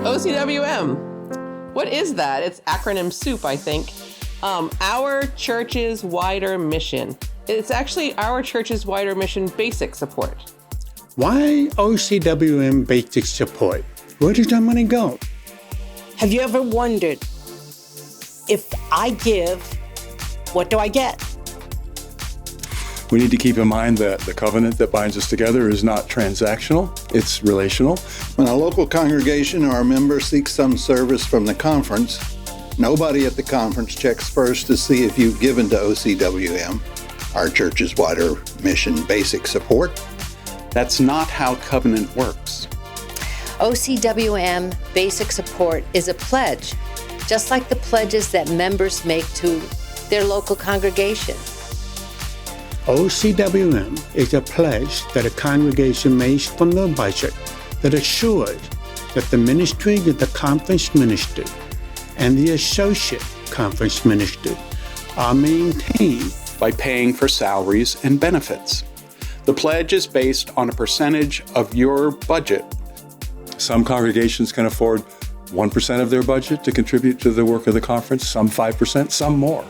OCWM. What is that? It's acronym soup, I think. Our Church's Wider Mission. It's actually Our Church's Wider Mission Basic Support. Why OCWM Basic Support? Where does that money go? Have you ever wondered, if I give, what do I get? We need to keep in mind that the covenant that binds us together is not transactional, it's relational. When a local congregation or a member seeks some service from the conference, nobody at the conference checks first to see if you've given to OCWM, Our Church's Wider Mission Basic Support. That's not how covenant works. OCWM Basic Support is a pledge, just like the pledges that members make to their local congregation. OCWM is a pledge that a congregation makes from their budget that assures that the ministry of the conference minister and the associate conference minister are maintained by paying for salaries and benefits. The pledge is based on a percentage of your budget. Some congregations can afford 1% of their budget to contribute to the work of the conference, some 5%, some more.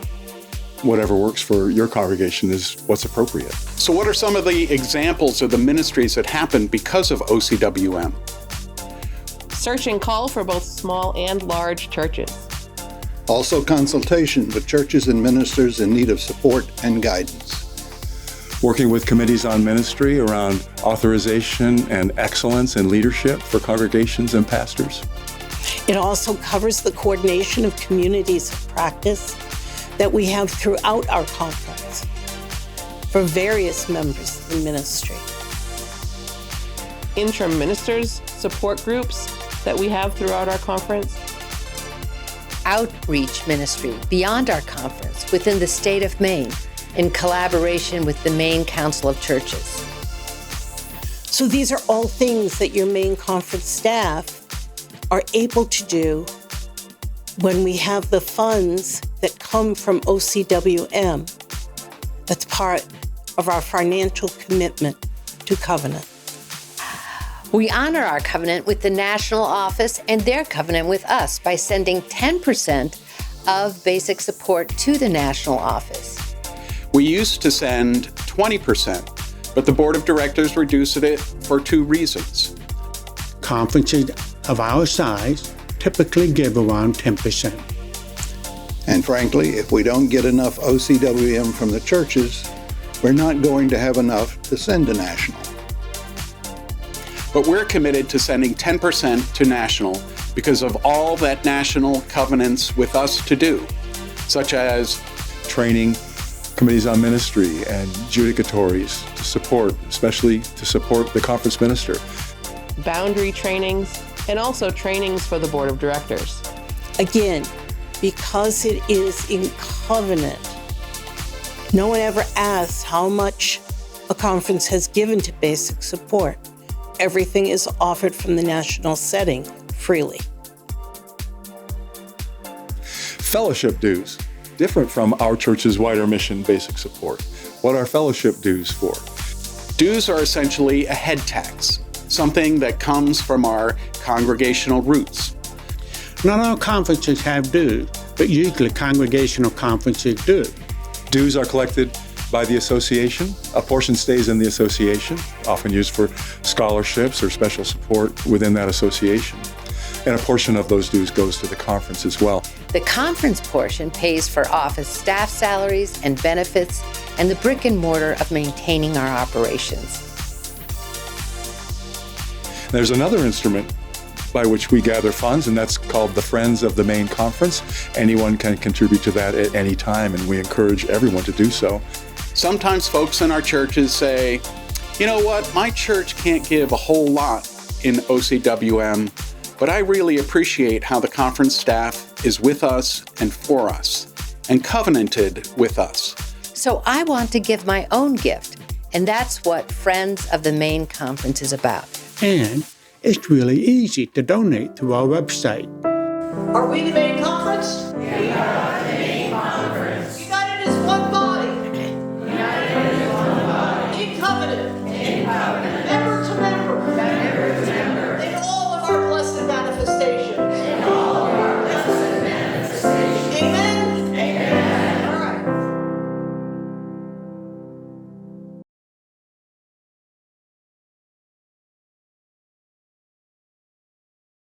Whatever works for your congregation is what's appropriate. So what are some of the examples of the ministries that happen because of OCWM? Search and call for both small and large churches. Also consultation with churches and ministers in need of support and guidance. Working with committees on ministry around authorization and excellence in leadership for congregations and pastors. It also covers the coordination of communities of practice that we have throughout our conference for various members of the ministry. Interim ministers support groups that we have throughout our conference. Outreach ministry beyond our conference within the state of Maine in collaboration with the Maine Council of Churches. So these are all things that your Maine conference staff are able to do when we have the funds that come from OCWM. That's part of our financial commitment to covenant. We honor our covenant with the national office and their covenant with us by sending 10% of basic support to the national office. We used to send 20%, but the board of directors reduced it for two reasons. Conferences of our size typically give around 10%. And frankly, if we don't get enough OCWM from the churches, we're not going to have enough to send to national. But we're committed to sending 10% to national because of all that national covenants with us to do, such as training committees on ministry and judicatories to support, especially to support the conference minister. Boundary trainings, and also trainings for the board of directors. Again, because it is in covenant, no one ever asks how much a conference has given to basic support. Everything is offered from the national setting freely. Fellowship dues, different from Our Church's Wider Mission Basic Support. What are fellowship dues for? Dues are essentially a head tax, something that comes from our congregational roots. Not all conferences have dues, but usually congregational conferences do. Dues are collected by the association. A portion stays in the association, often used for scholarships or special support within that association. And a portion of those dues goes to the conference as well. The conference portion pays for office staff salaries and benefits and the brick and mortar of maintaining our operations. There's another instrument by which we gather funds, and that's called the Friends of the Maine Conference. Anyone can contribute to that at any time, and we encourage everyone to do so. Sometimes folks in our churches say, you know what, my church can't give a whole lot in OCWM, but I really appreciate how the conference staff is with us and for us, and covenanted with us. So I want to give my own gift, and that's what Friends of the Maine Conference is about. And it's really easy to donate through our website. Are we the Maine Conference? We are the Maine Conference. United as one body. United as one body. In covenant. In covenant.